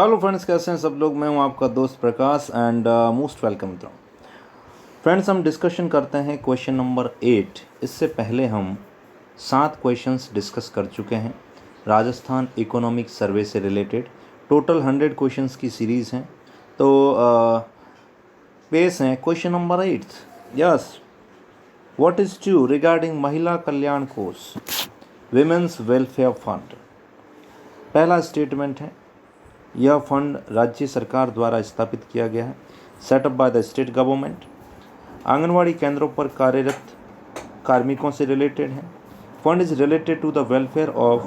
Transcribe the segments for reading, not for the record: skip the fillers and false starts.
Hello friends, कैसे हैं सब लोग। मैं हूं आपका दोस्त प्रकाश एंड मोस्ट वेलकम मित्रों। फ्रेंड्स, हम डिस्कशन करते हैं क्वेश्चन नंबर 8। इससे पहले हम 7 क्वेश्चंस डिस्कस कर चुके हैं राजस्थान इकोनॉमिक सर्वे से रिलेटेड। टोटल 100 क्वेश्चंस की सीरीज़ हैं। तो पेश हैं question number 8। Yes, what is true regarding महिला कल्याण कोष विमेंस वेलफेयर फंड। पहला स्टेटमेंट है, यह फंड राज्य सरकार द्वारा स्थापित किया गया है, setup by the state government. Anganwadi केंद्रों पर कार्यरत कार्मिकों से रिलेटेड है। Fund is related to the welfare of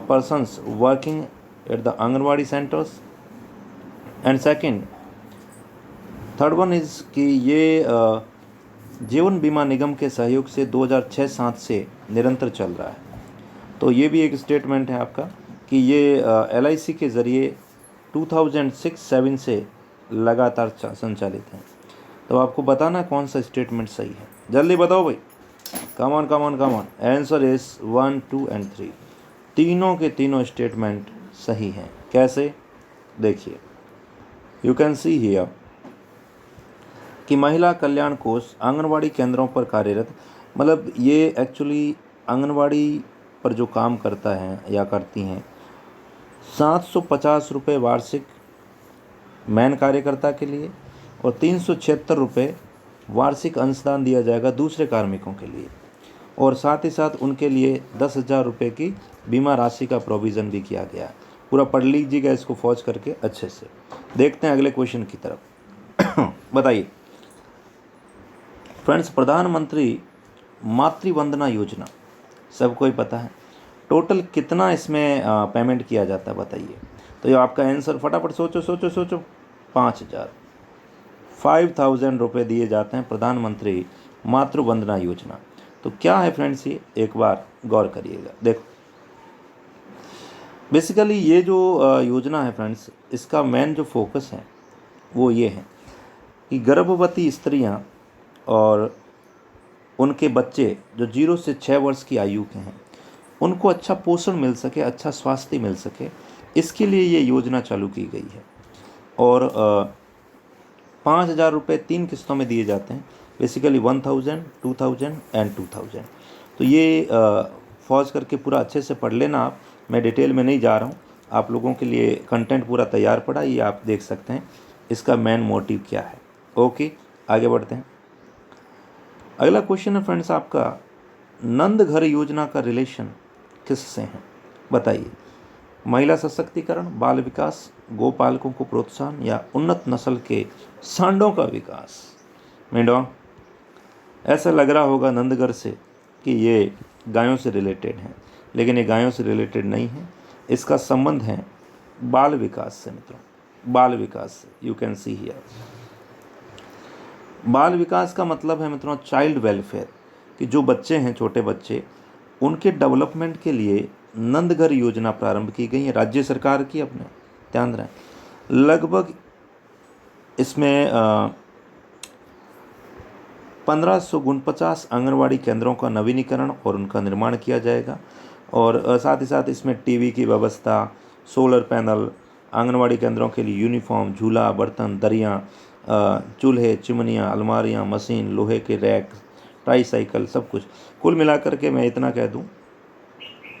persons working at the anganwadi centres. And second, third one is कि ये जीवन बीमा निगम के सहयोग से 2006-07 से निरंतर चल रहा है। तो ये भी एक स्टेटमेंट है आपका कि ये LIC के ज़रिए 2006-07 से लगातार संचालित है। तो आपको बताना कौन सा स्टेटमेंट सही है, जल्दी बताओ भाई। Come on come on come on. Answer is 1, 2 and 3। तीनों के तीनों स्टेटमेंट सही हैं। कैसे, देखिए, यू कैन सी हियर कि महिला कल्याण कोष आंगनवाड़ी केंद्रों पर कार्यरत, मतलब ये एक्चुअली आंगनवाड़ी पर जो काम करता है या करती हैं, 750 रुपये वार्षिक मैन कार्यकर्ता के लिए और 376 रुपये वार्षिक अंशदान दिया जाएगा दूसरे कार्मिकों के लिए, और साथ ही साथ उनके लिए 10,000 रुपये की बीमा राशि का प्रोविज़न भी किया गया है। पूरा पढ़ लीजिएगा इसको फौज करके अच्छे से। देखते हैं अगले क्वेश्चन की तरफ। बताइए फ्रेंड्स, प्रधानमंत्री मातृ वंदना योजना सबको ही पता है, टोटल कितना इसमें पेमेंट किया जाता है बताइए। तो ये आपका आंसर फटाफट सोचो सोचो सोचो। 5,000 रुपये दिए जाते हैं प्रधानमंत्री मातृ वंदना योजना। तो क्या है फ्रेंड्स, ये एक बार गौर करिएगा। देखो, बेसिकली ये जो योजना है फ्रेंड्स, इसका मेन जो फोकस है वो ये है कि गर्भवती स्त्रियां और उनके बच्चे जो 0 से 6 वर्ष की आयु के हैं, उनको अच्छा पोषण मिल सके, अच्छा स्वास्थ्य मिल सके, इसके लिए ये योजना चालू की गई है। और 5,000 रुपये 3 किस्तों में दिए जाते हैं, बेसिकली 1,000, 2,000 एंड 2,000। तो ये फौज करके पूरा अच्छे से पढ़ लेना आप। मैं डिटेल में नहीं जा रहा हूँ, आप लोगों के लिए कंटेंट पूरा तैयार पड़ा, ये आप देख सकते हैं इसका मेन मोटिव क्या है। ओके, आगे बढ़ते हैं। अगला क्वेश्चन है फ्रेंड्स आपका, नंद घर योजना का रिलेशन किससे है बताइए। महिला सशक्तिकरण, बाल विकास, गोपालकों को प्रोत्साहन या उन्नत नस्ल के सांडों का विकास। मेडो, ऐसा लग रहा होगा नंदगढ़ से कि ये गायों से रिलेटेड है, लेकिन ये गायों से रिलेटेड नहीं है। इसका संबंध है बाल विकास से मित्रों, बाल विकास से। यू कैन सी हियर, बाल विकास का मतलब है मित्रों चाइल्ड वेलफेयर, कि जो बच्चे हैं, छोटे बच्चे, उनके डेवलपमेंट के लिए नंदघर योजना प्रारंभ की गई है राज्य सरकार की। अपने ध्यान रहे, लगभग इसमें 1549 आंगनवाड़ी केंद्रों का नवीनीकरण और उनका निर्माण किया जाएगा। और साथ ही साथ इसमें टीवी की व्यवस्था, सोलर पैनल, आंगनवाड़ी केंद्रों के लिए यूनिफॉर्म, झूला, बर्तन, दरियाँ, चूल्हे, चिमनियाँ, अलमारियाँ, मशीन, लोहे के रैक, ट्राईसाइकिल, सब कुछ। कुल मिलाकर के मैं इतना कह दूं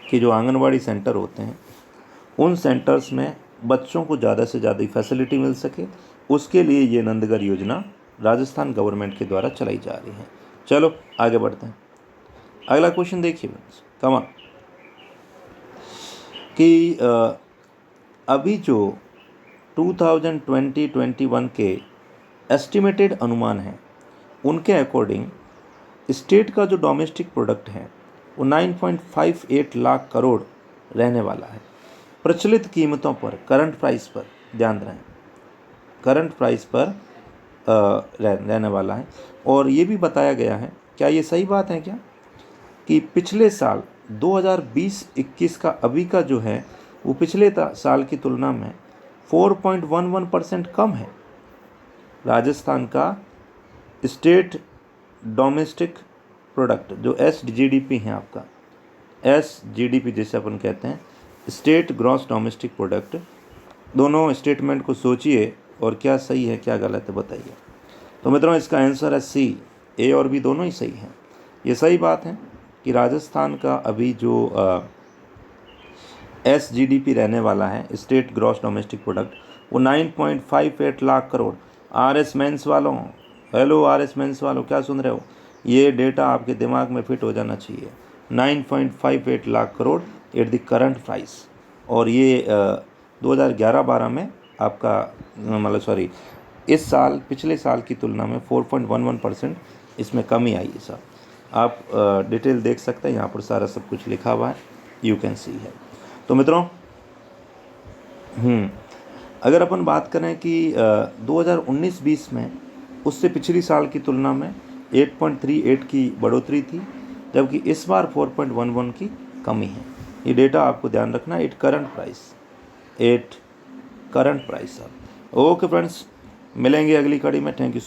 कि जो आंगनवाड़ी सेंटर होते हैं, उन सेंटर्स में बच्चों को ज़्यादा से ज़्यादा फैसिलिटी मिल सके, उसके लिए ये नंदघर योजना राजस्थान गवर्नमेंट के द्वारा चलाई जा रही है। चलो आगे बढ़ते हैं। अगला क्वेश्चन देखिए फ्रेंड्स, कमा कि अभी जो 2020-21 के एस्टिमेटेड अनुमान हैं, उनके अकॉर्डिंग स्टेट का जो डोमेस्टिक प्रोडक्ट है वो 9.58 लाख करोड़ रहने वाला है। प्रचलित कीमतों पर, करंट प्राइस पर ध्यान रहें, करंट प्राइस पर रहने वाला है। और ये भी बताया गया है, क्या ये सही बात है क्या, कि पिछले साल 2020-21 का अभी का जो है वो पिछले साल की तुलना में 4.11% कम है। राजस्थान का स्टेट डोमेस्टिक प्रोडक्ट जो SGDP है आपका, SGDP जैसे अपन कहते हैं, स्टेट ग्रॉस डोमेस्टिक प्रोडक्ट, दोनों स्टेटमेंट को सोचिए और क्या सही है क्या गलत है बताइए। तो मित्रों इसका आंसर है सी, ए और बी दोनों ही सही हैं। ये सही बात है कि राजस्थान का अभी जो SGDP रहने वाला है, स्टेट ग्रॉस डोमेस्टिक प्रोडक्ट, वो 9.58 लाख करोड़। RS मेंस वालों, हेलो RS मेंस वालों, क्या सुन रहे हो? ये डेटा आपके दिमाग में फिट हो जाना चाहिए। 9.58 lakh crore at the current price. और ये 2011-12 में आपका मतलब सॉरी इस साल पिछले साल की तुलना में 4.11% इसमें कमी आई है सर। आप डिटेल देख सकते हैं, यहाँ पर सारा सब कुछ लिखा हुआ है, यू कैन सी है। तो मित्रों अगर अपन बात करें कि 2019-20 में उससे पिछली साल की तुलना में 8.38 की बढ़ोतरी थी, जबकि इस बार 4.11 की कमी है। ये डेटा आपको ध्यान रखना, at current price. Okay friends, मिलेंगे अगली कड़ी में। Thank you.